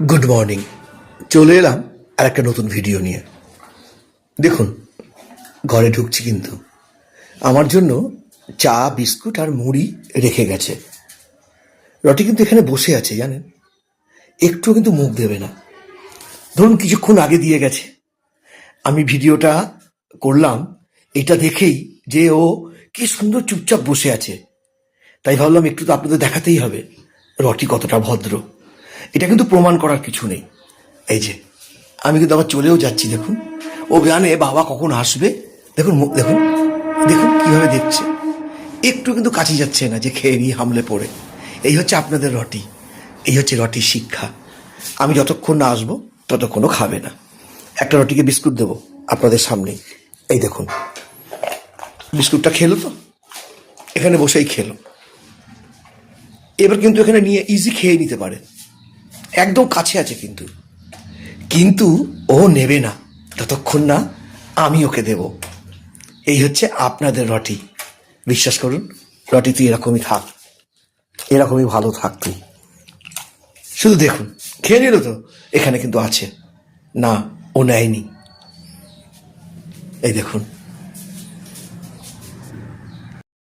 Good morning. চলে এলাম আর একটা নতুন ভিডিও নিয়ে। দেখুন, ঘরে ঢুকছি কিন্তু আমার জন্য চা, বিস্কুট আর মুড়ি রেখে গেছে। রটি কিন্তু এখানে বসে আছে, জানেন, একটু কিন্তু মুখ দেবে না। ধরুন কিছুক্ষণ আগে দিয়ে গেছে, আমি ভিডিওটা করলাম এটা দেখেই যে ও কি সুন্দর চুপচাপ বসে আছে। তাই ভাবলাম একটু তো আপনাদের দেখাতেই হবে রটি কতটা ভদ্র। এটা কিন্তু প্রমাণ করার কিছু নেই। এই যে আমি কিন্তু আবার চলেও যাচ্ছি, দেখুন ও জানে বাবা কখন আসবে। দেখুন দেখুন দেখুন কিভাবে দেখছে, একটু কিন্তু কাছে যাচ্ছে না যে খেয়ে নিয়ে হামলে পড়ে। এই হচ্ছে আপনাদের রটি, এই হচ্ছে রটির শিক্ষা। আমি যতক্ষণ না আসবো ততক্ষণও খাবে না। একটা রটিকে বিস্কুট দেবো আপনাদের সামনেই, এই দেখুন বিস্কুটটা খেলো তো, এখানে বসেই খেলো। এবার কিন্তু এখানে নিয়ে ইজি খেয়ে নিতে পারে, একদম কাছে আছে কিন্তু কিন্তু ও নেবে না ততক্ষণ না আমি ওকে দেব। এই হচ্ছে আপনাদের রটি। বিশ্বাস করুন, রটি তুই এরকমই থাক, এরকমই ভালো থাক তুই। শুধু দেখুন খেয়ে নিল তো, এখানে কিন্তু আছে না, ও নেয়নি। এই দেখুন।